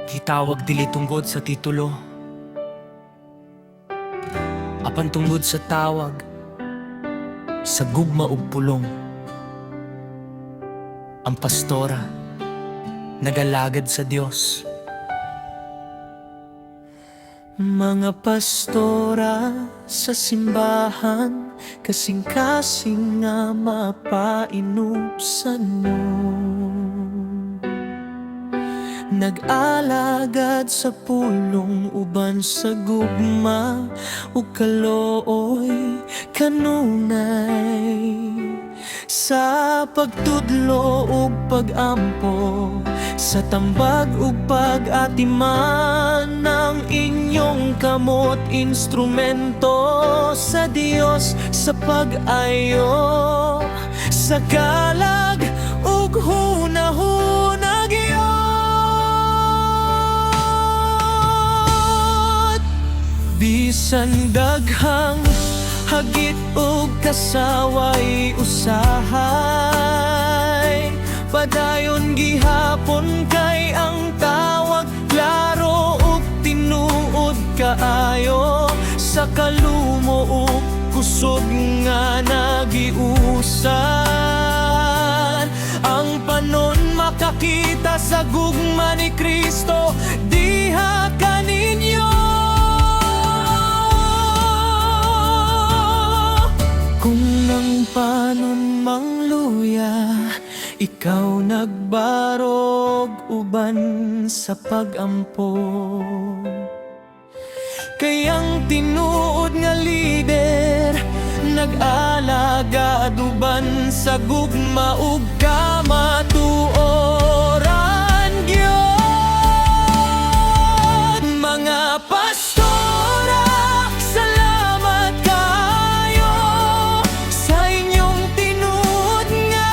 Gitawag dili tunggod sa titulo, apan tunggod sa tawag, sa gugma ug pulong. Ang pastora nagalagad sa Dios. Mga pastora sa simbahan, kasing-kasing nga mapainupsan mo. Nag-alagad sa pulong uban sa gugma ug kalooy kanunay. Sa pagtudlo ug pag-ampo, sa tambag ug pag-atiman ng inyong kamot, instrumento sa Dios sa pag-ayo, sa kalag ug hunahunag iyot. Bisan daghang hagit ug kasaway usahay, padayon gihapon kay ang tawag klaro ug tinuod kaayo, sa kalumo ug kusog nga nagiusan. Ang panon makakita sa gugma ni Kristo, diha kaninyo. Kung ang panon mangluya, ikaw nagbarog uban sa pag-ampo. Kayang tinuod nga lider, nag-alagad uban sa gugma ug kamatuoran gyud. Mga pastora, salamat kayo sa inyong tinuod nga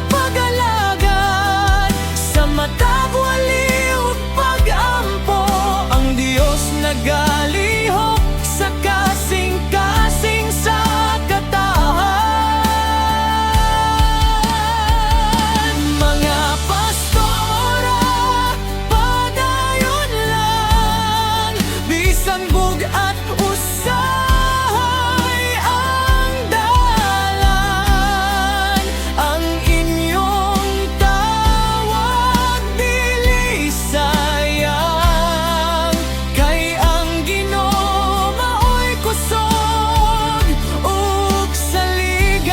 pag-alagad sa matag wali ug pag-ampo. Ang Dios nagalihok sa kasing-kasing sa katahan. Mga pastora, padayon lang, bisan bugat usahay ang dalan. Ang inyong tawag dili sayang, kay ang Ginoo maoy kusog ug saligan.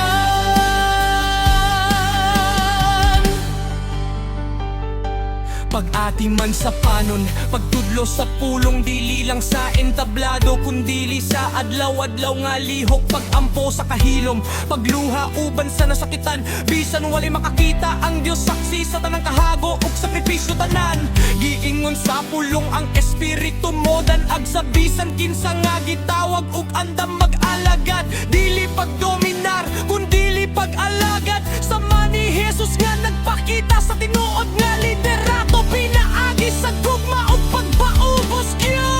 Pag-ati man sa panon, pagtudlo sa pulong, dili lang sa entablado kundili sa adlaw-adlaw nga lihok, pag-ampo sa kahilom, pagluha uban sa nasakitan, bisan walay makakita. Ang Dios saksi sa tanang kahago ug sakripisyo tanan. Giingon sa pulong ang espiritu mo, danag sa bisan kinsa nga gitawag ug andam mag-alagad. Dili pagdominar kundili pag-alagad, sama ni Jesus nga nagpakita sa tinuod nga liderato, pinaagi sa gugma ug pagpaubos gyud.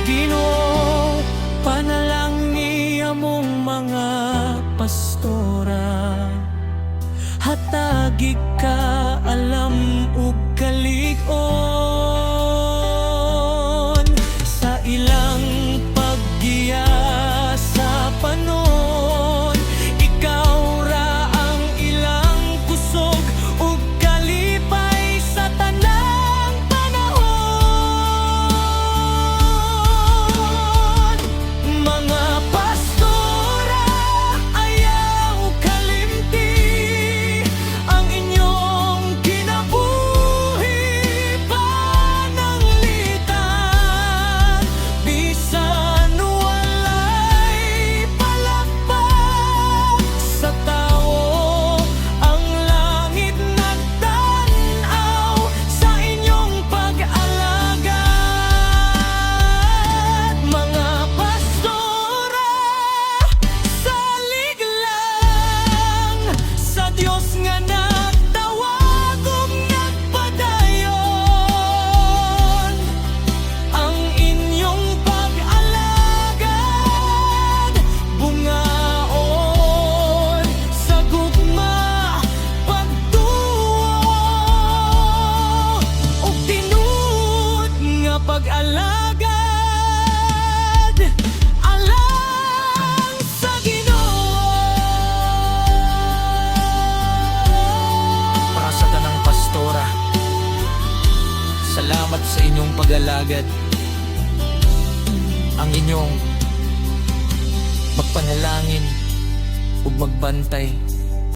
Ginoo, panalangin among mga pastora, hatagig ka alam ug kalig-on sa ilang paggiya sa panon. Ikaw ra ang ilang kusog ug kalipay sa tanang panahon. Mga pastora, ayaw kalimti, ang inyong kinabuhi pa pag-alagad alang sa Ginoo. Para sa tanang pastora, salamat sa inyong pag-alagad. Ang inyong magpanalangin ug magbantay